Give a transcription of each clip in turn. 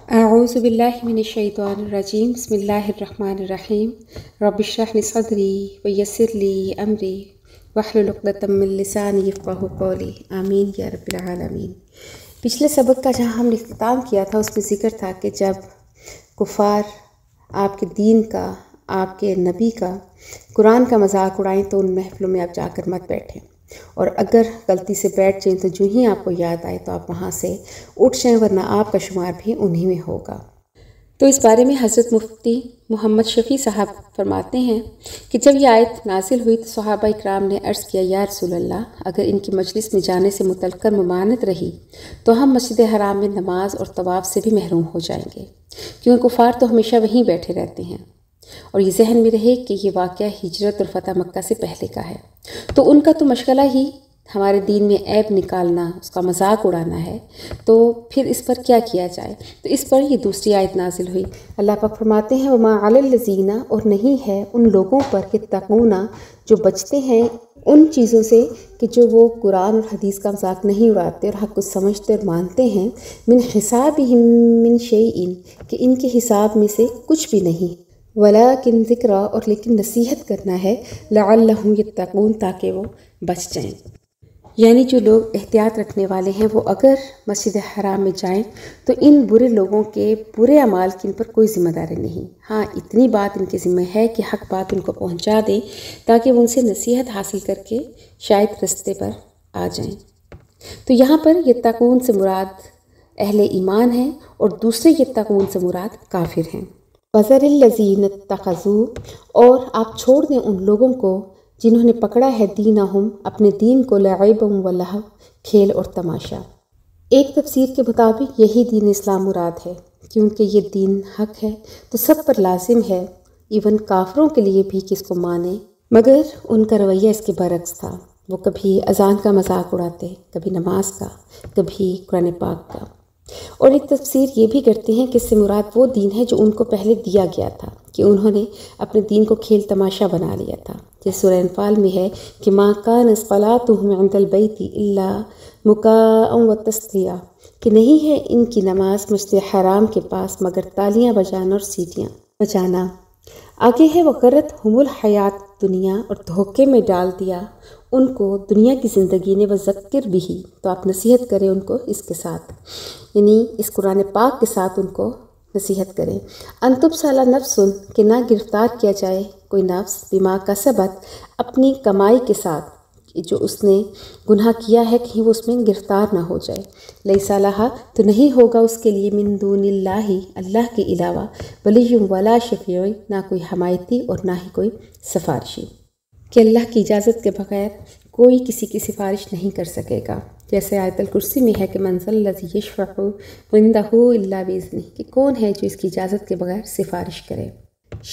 أعوذ بالله من الشيطان الرجيم بسم الله الرحمن الرحيم رب اشرح لي صدري ويسر لي أمري واحلل عقدة من لساني يفقهوا قولي آمین یا رب العالمین۔ پچھلے سبق کا جہاں ہم نے اختتام کیا تھا اس میں ذکر تھا کہ جب کفار آپ کے دین کا، آپ کے نبی کا، قرآن کا مذاق اڑائیں تو ان محفلوں میں آپ جا کر مت بیٹھیں، اور اگر غلطی سے بیٹھ جائیں تو جو ہی آپ کو یاد آئے تو آپ وہاں سے اٹھ جائیں، ورنہ آپ کا شمار بھی انہی میں ہوگا۔ تو اس بارے میں حضرت مفتی محمد شفیع صاحب فرماتے ہیں کہ جب یہ آیت نازل ہوئی تو صحابہ اکرام نے عرض کیا، یا رسول اللہ، اگر ان کی مجلس میں جانے سے متعلق ممانعت رہی تو ہم مسجد حرام میں نماز اور طواف سے بھی محروم ہو جائیں گے، کیونکہ کفار تو ہمیشہ وہیں بیٹھے رہتے ہیں، اور یہ ذہن میں رہے کہ یہ واقعہ ہجرت اور فتح مکہ سے پہلے کا ہے، تو ان کا تو مشغلہ ہی ہمارے دین میں عیب نکالنا، اس کا مذاق اڑانا ہے، تو پھر اس پر کیا کیا جائے؟ تو اس پر یہ دوسری آیت نازل ہوئی۔ اللہ پاک فرماتے ہیں، وَمَا عَلَى الَّذِينَ، اور نہیں ہے ان لوگوں پر یتقون جو بچتے ہیں ان چیزوں سے کہ جو وہ قرآن اور حدیث کا مذاق نہیں اڑاتے اور حق کو سمجھتے اور مانتے ہیں، من حسابہم من شیء، کہ ان کے حساب میں سے کچھ بھی نہیں، ولیکن ذکر، اور لیکن نصیحت کرنا ہے، لعلہم یتقون، تاکہ وہ بچ جائیں۔ یعنی جو لوگ احتیاط رکھنے والے ہیں وہ اگر مسجد حرام میں جائیں تو ان برے لوگوں کے برے اعمال کی ان پر کوئی ذمہ داری نہیں، ہاں اتنی بات ان کے ذمہ ہے کہ حق بات ان کو پہنچا دیں تاکہ وہ ان سے نصیحت حاصل کر کے شاید رستے پر آ جائیں۔ تو یہاں پر یتقون سے مراد اہل ایمان ہیں اور دوسرے یتقون سے مراد کافر ہیں۔ وَذَرِ الَّذِينَ اتَّخَذُوا، اور آپ چھوڑ دیں ان لوگوں کو جنہوں نے پکڑا ہے دینہم، اپنے دین کو، لعبا ولہو، کھیل اور تماشا۔ ایک تفسیر کے مطابق یہی دین اسلام مراد ہے، کیونکہ یہ دین حق ہے تو سب پر لازم ہے، ایون کافروں کے لیے بھی کہ اس کو مانے، مگر ان کا رویہ اس کے برعکس تھا، وہ کبھی اذان کا مذاق اڑاتے، کبھی نماز کا، کبھی قرآن پاک کا۔ اور ایک تفسیر یہ بھی کرتے ہیں کہ اس سے مراد وہ دین ہے جو ان کو پہلے دیا گیا تھا، کہ انہوں نے اپنے دین کو کھیل تماشا بنا لیا تھا، جیسے سورہ انفال میں ہے کہ مَا كَانَ صَلَاتُهُمْ عِندَ الْبَيْتِ إِلَّا مُكَاءً وَتَصْدِيَةً، کہ نہیں ہے ان کی نماز مسجد حرام کے پاس مگر تالیاں بجانا اور سیٹیاں بجانا۔ آگے ہے وَغَرَّتْهُمُ الْحَيَاةُ الدُّنْيَا، اور دھوکے میں ڈال دیا ان کو دنیا کی زندگی نے، وَذَكِّرْ بِهِ، تو آپ نصیحت کریں ان کو اس کے ساتھ، یعنی اس قرآن پاک کے ساتھ ان کو نصیحت کریں۔ ان تبصل نفس، کہ نہ گرفتار کیا جائے کوئی نفس، بما کسبت، اپنی کمائی کے ساتھ، جو اس نے گناہ کیا ہے کہیں وہ اس میں گرفتار نہ ہو جائے، لیس لہا، تو نہیں ہوگا اس کے لیے، من دون اللہ، اللہ کے علاوہ، ولی ولا شفیع، نہ کوئی حمایتی اور نہ ہی کوئی سفارشی، کہ اللہ کی اجازت کے بغیر کوئی کسی کی سفارش نہیں کر سکے گا، جیسے آیت الکرسی میں ہے کہ من ذا الذی یشفع عندہ الا باذنہ، کہ کون ہے جو اس کی اجازت کے بغیر سفارش کرے۔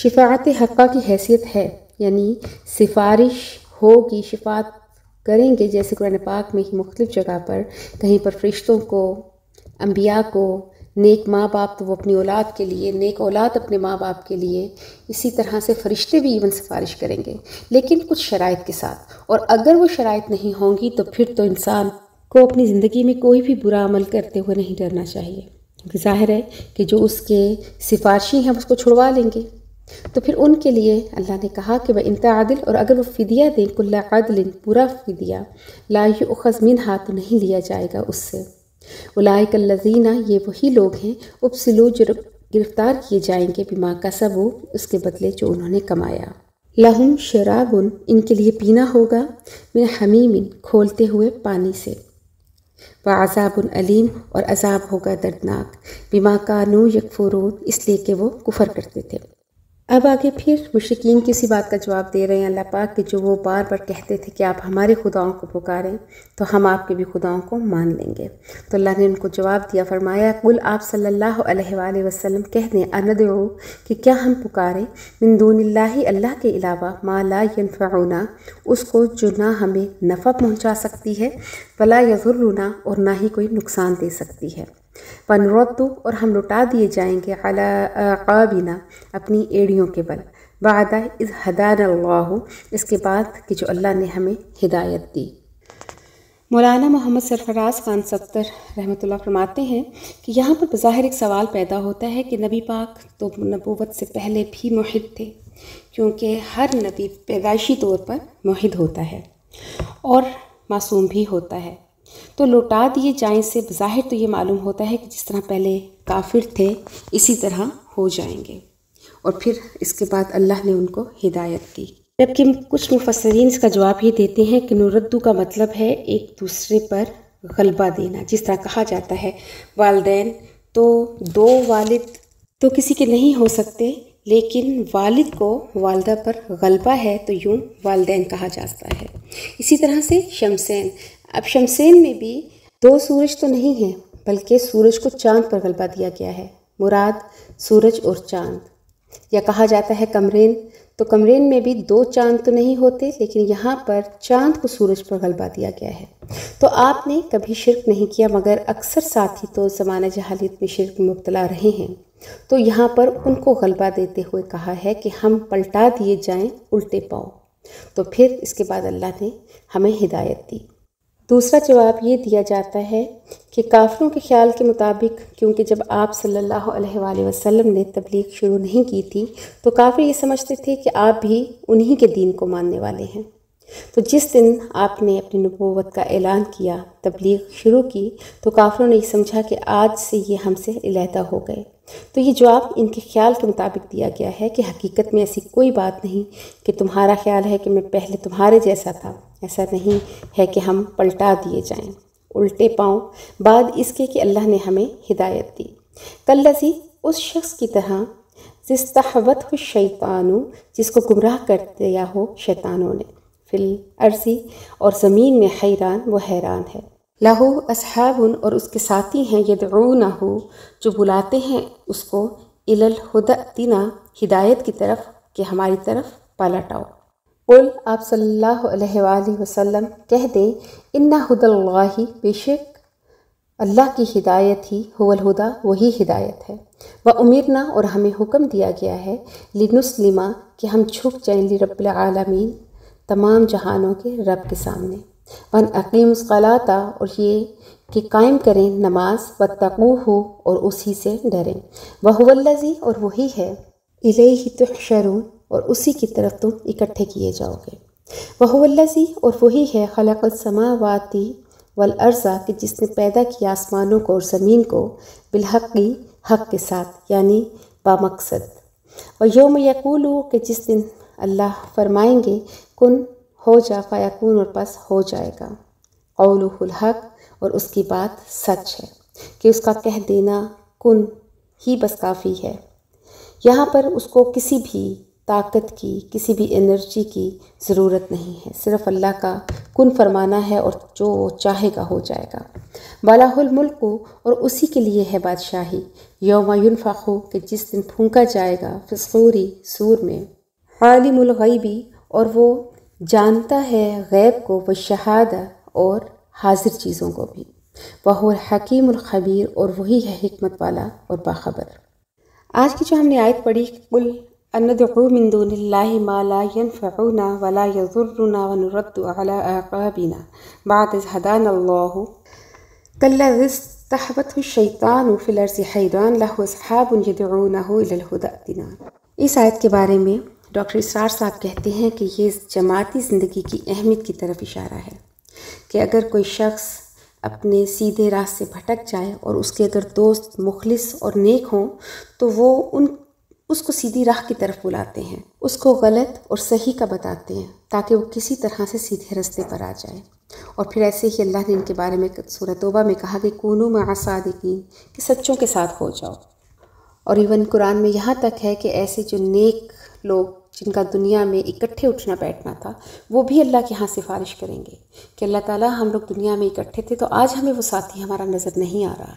شفاعت حقہ کی حیثیت ہے، یعنی سفارش ہوگی، شفاعت کریں گے، جیسے قرآن پاک میں ہی مختلف جگہ پر، کہیں پر فرشتوں کو، انبیاء کو، نیک ماں باپ تو وہ اپنی اولاد کے لیے، نیک اولاد اپنے ماں باپ کے لیے، اسی طرح سے فرشتے بھی ایون سفارش کریں گے، لیکن کچھ شرائط کے ساتھ، اور اگر وہ شرائط نہیں ہوں گی تو پھر تو انسان کو اپنی زندگی میں کوئی بھی برا عمل کرتے ہوئے نہیں ڈرنا چاہیے، کیونکہ ظاہر ہے کہ جو اس کے سفارشی ہیں اس کو چھڑوا لیں گے۔ تو پھر ان کے لیے اللہ نے کہا کہ وَإِن تَعْدِلْ، اور اگر وہ فدیہ دیں، کُلَّ عَدْلٍ، پورا فدیہ، لَا يُؤْخَذْ مِنْهَا، تو نہیں لیا جائے گا اس سے، أُولَٰئِكَ الَّذِينَ، یہ وہی لوگ ہیں، اُبْسِلُوا، جو گرفتار کیے جائیں گے، بِمَا كَسَبُوا، اس کے بدلے جو انہوں نے کمایا، لَهُمْ شَرَابٌ، ان کے لیے پینا ہوگا، مِنْ حَمِيمٍ، کھولتے ہوئے پانی سے، وَعَذَابٌ أَلِيمٌ، اور عذاب ہوگا دردناک، بِمَا كَانُوا يَكْفُرُونَ، اس لیے کہ وہ کفر کرتے تھے۔ اب آگے پھر مشرکین کی اسی بات کا جواب دے رہے ہیں اللہ پاک کہ جو وہ بار بار کہتے تھے کہ آپ ہمارے خداؤں کو پکاریں تو ہم آپ کے بھی خداؤں کو مان لیں گے، تو اللہ نے ان کو جواب دیا، فرمایا قل، آپ صلی اللہ علیہ وآلہ وسلم کہہ دیں، اندعو، کہ کیا ہم پکاریں، من دون اللہ، اللہ کے علاوہ، ما لا ینفعنا، اس کو جو نہ ہمیں نفع پہنچا سکتی ہے، ولا یضرنا، اور نہ ہی کوئی نقصان دے سکتی ہے، فنرد، اور ہم لوٹا دیے جائیں گے، علی اعقابنا، اپنی ایڑیوں کے بل، بعد اذ ہدانا اللہ، اس کے بعد کہ جو اللہ نے ہمیں ہدایت دی۔ مولانا محمد سرفراز خان صفدر رحمۃ اللہ فرماتے ہیں کہ یہاں پر بظاہر ایک سوال پیدا ہوتا ہے کہ نبی پاک تو نبوت سے پہلے بھی موحد تھے، کیونکہ ہر نبی پیدائشی طور پر موحد ہوتا ہے اور معصوم بھی ہوتا ہے، تو لوٹا دیے جائیں سے بظاہر تو یہ معلوم ہوتا ہے کہ جس طرح پہلے کافر تھے اسی طرح ہو جائیں گے، اور پھر اس کے بعد اللہ نے ان کو ہدایت دی۔ جبکہ کچھ مفسرین اس کا جواب یہ دیتے ہیں کہ نردو کا مطلب ہے ایک دوسرے پر غلبہ دینا، جس طرح کہا جاتا ہے والدین تو دو والد تو کسی کے نہیں ہو سکتے، لیکن والد کو والدہ پر غلبہ ہے تو یوں والدین کہا جاتا ہے۔ اسی طرح سے شمسین، اب شمسین میں بھی دو سورج تو نہیں ہیں بلکہ سورج کو چاند پر غلبہ دیا گیا ہے، مراد سورج اور چاند۔ یا کہا جاتا ہے کمرین، تو کمرین میں بھی دو چاند تو نہیں ہوتے، لیکن یہاں پر چاند کو سورج پر غلبہ دیا گیا ہے۔ تو آپ نے کبھی شرک نہیں کیا، مگر اکثر ساتھی تو زمانہ جہالیت میں شرک میں مبتلا رہے ہیں، تو یہاں پر ان کو غلبہ دیتے ہوئے کہا ہے کہ ہم پلٹا دیے جائیں الٹے پاؤں، تو پھر اس کے بعد اللہ نے ہمیں ہدایت دی۔ دوسرا جواب یہ دیا جاتا ہے کہ کافروں کے خیال کے مطابق، کیونکہ جب آپ صلی اللہ علیہ وآلہ وسلم نے تبلیغ شروع نہیں کی تھی تو کافر یہ سمجھتے تھے کہ آپ بھی انہی کے دین کو ماننے والے ہیں، تو جس دن آپ نے اپنی نبوت کا اعلان کیا، تبلیغ شروع کی، تو کافروں نے یہ سمجھا کہ آج سے یہ ہم سے علیحدہ ہو گئے، تو یہ جواب ان کے خیال کے مطابق دیا گیا ہے کہ حقیقت میں ایسی کوئی بات نہیں کہ تمہارا خیال ہے کہ میں پہلے تمہارے جیسا تھا، ایسا نہیں ہے کہ ہم پلٹا دیے جائیں الٹے پاؤں بعد اس کے کہ اللہ نے ہمیں ہدایت دی۔ کلذی، اس شخص کی طرح، استحوذہ الشیطان، جس کو گمراہ کر دیا ہو شیطانوں نے، فی الارض، اور زمین میں، حیران، وہ حیران ہے، لہو اصحاب، اور اس کے ساتھی ہیں، یدعونہ، جو بلاتے ہیں اس کو، الی الہدی ائتنا، ہدایت کی طرف کہ ہماری طرف پلٹ آؤ۔ قل، آپ صلی اللہ علیہ وآلہ وسلم کہہ دیں، ان ہدی اللہ، بے شک اللہ کی ہدایت ہی، هو الہدی، وہی ہدایت ہے، وامرنا، اور ہمیں حکم دیا گیا ہے، لنسلم، کہ ہم جھک جائیں، لرب العالمین، تمام جہانوں کے رب کے سامنے، وان اقیموا الصلاۃ، اور یہ کہ قائم کریں نماز، واتقوہ، اور اسی سے ڈریں، وہو الذی، اور وہی ہے، الیہ تحشرون، اور اسی کی طرف تم اکٹھے کیے جاؤ گے، وہو الذی، اور وہی ہے، خلق السماوات والارض، کہ جس نے پیدا کیا آسمانوں کو اور زمین کو، بالحق، حق کے ساتھ، یعنی بامقصد، ویوم یقول، کہ جس دن اللہ فرمائیں گے کن، ہو جا، فیکون، اور پس ہو جائے گا، قولہ الحق، اور اس کی بات سچ ہے، کہ اس کا کہہ دینا کن ہی بس کافی ہے، یہاں پر اس کو کسی بھی طاقت کی، کسی بھی انرجی کی ضرورت نہیں ہے، صرف اللہ کا کن فرمانا ہے اور جو وہ چاہے گا ہو جائے گا۔ وَلَهُ الْمُلْكُ، اور اسی کے لیے ہے بادشاہی، یوم ينفخ، کہ جس دن پھونکا جائے گا، فی الصور، سور میں، عالم الغیب، اور وہ جانتا ہے غیب کو، والشہادہ، اور حاضر چیزوں کو بھی، وَهُوَ الحکیم الخبیر، اور وہی ہے حکمت والا اور باخبر۔ آج کی جو ہم نے آیت پڑھی، قل اندعو من دون اللہ ما لا ينفعنا ولا يضرنا ونرد على اعقابنا بعد اذ هدانا اللہ، كالذی استحوذہ الشیطان فی الارض حیران له اصحاب یدعونه الی الہدی ائتنا۔ اس آیت کے بارے میں ڈاکٹر اسرار صاحب کہتے ہیں کہ یہ جماعتی زندگی کی اہمیت کی طرف اشارہ ہے، کہ اگر کوئی شخص اپنے سیدھے راہ سے بھٹک جائے اور اس کے اگر دوست مخلص اور نیک ہوں تو وہ اس کو سیدھی راہ کی طرف بلاتے ہیں، اس کو غلط اور صحیح کا بتاتے ہیں تاکہ وہ کسی طرح سے سیدھے راستے پر آ جائے۔ اور پھر ایسے ہی اللہ نے ان کے بارے میں سورہ توبہ میں کہا کہ کونوا مع الصادقین، کہ سچوں کے ساتھ ہو جاؤ۔ اور ایون قرآن میں یہاں تک ہے کہ ایسے جو نیک لوگ جن کا دنیا میں اکٹھے اٹھنا بیٹھنا تھا، وہ بھی اللہ کے ہاں سفارش کریں گے کہ اللہ تعالیٰ ہم لوگ دنیا میں اکٹھے تھے تو آج ہمیں وہ ساتھی ہمارا نظر نہیں آ رہا،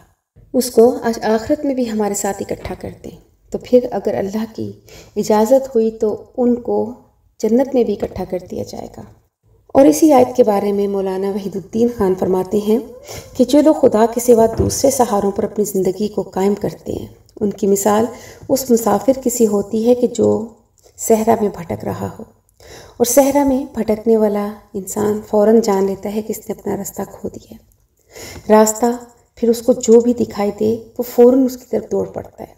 اس کو آج آخرت میں بھی ہمارے ساتھ اکٹھا کر دیں۔ تو پھر اگر اللہ کی اجازت ہوئی تو ان کو جنت میں بھی اکٹھا کر دیا جائے گا۔ اور اسی آیت کے بارے میں مولانا وحید الدین خان فرماتے ہیں کہ جو لوگ خدا کے سوا دوسرے سہاروں پر اپنی زندگی کو قائم کرتے ہیں، ان کی مثال اس مسافر کی سی ہوتی ہے کہ جو صحرا میں بھٹک رہا ہو اور صحرا میں بھٹکنے والا انسان فوراً جان لیتا ہے کہ اس نے اپنا راستہ کھو دیا ہے۔ راستہ پھر اس کو جو بھی دکھائی دے وہ فوراً اس کی طرف دوڑ پڑتا ہے۔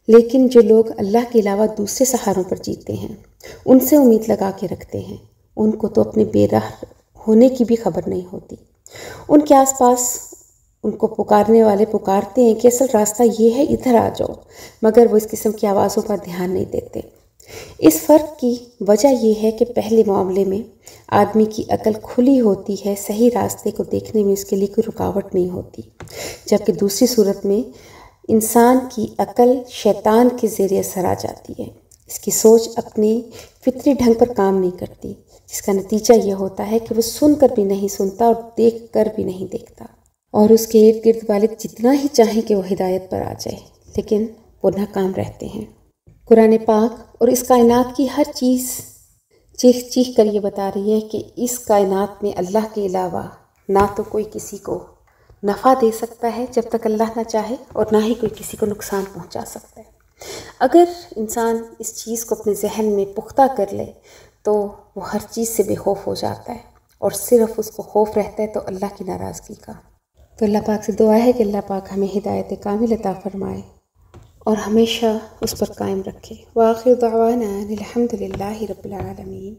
لیکن جو لوگ اللہ کے علاوہ دوسرے سہاروں پر جیتے ہیں، ان سے امید لگا کے رکھتے ہیں، ان کو تو اپنے بے راہ ہونے کی بھی خبر نہیں ہوتی۔ ان کے آس پاس ان کو پکارنے والے پکارتے ہیں کہ اصل راستہ یہ ہے، ادھر آ جاؤ، مگر وہ اس قسم کی آوازوں پر دھیان نہیں دیتے۔ اس فرق کی وجہ یہ ہے کہ پہلے معاملے میں آدمی کی عقل کھلی ہوتی ہے، صحیح راستے کو دیکھنے میں اس کے لیے کوئی رکاوٹ نہیں ہوتی، جبکہ دوسری صورت میں انسان کی عقل شیطان کے زیر اثر آ جاتی ہے۔ اس کی سوچ اپنے فطری ڈھنگ پر کام نہیں کرتی، جس کا نتیجہ یہ ہوتا ہے کہ وہ سن کر بھی نہیں سنتا اور دیکھ کر بھی نہیں دیکھتا، اور اس کے ارد گرد والے جتنا ہی چاہیں کہ وہ ہدایت پر آ جائے، لیکن وہ ناکام رہتے ہیں۔ قرآن پاک اور اس کائنات کی ہر چیز چیخ چیخ کر یہ بتا رہی ہے کہ اس کائنات میں اللہ کے علاوہ نہ تو کوئی کسی کو نفع دے سکتا ہے جب تک اللہ نہ چاہے، اور نہ ہی کوئی کسی کو نقصان پہنچا سکتا ہے۔ اگر انسان اس چیز کو اپنے ذہن میں پختہ کر لے تو وہ ہر چیز سے بے خوف ہو جاتا ہے، اور صرف اس کو خوف رہتا ہے تو اللہ کی ناراضگی کا۔ تو اللہ پاک سے دعا ہے کہ اللہ پاک ہمیں ہدایت کامل عطا فرمائے اور ہمیشہ اس پر قائم رکھے۔ وآخر دعوانا الحمد للہ رب العالمین۔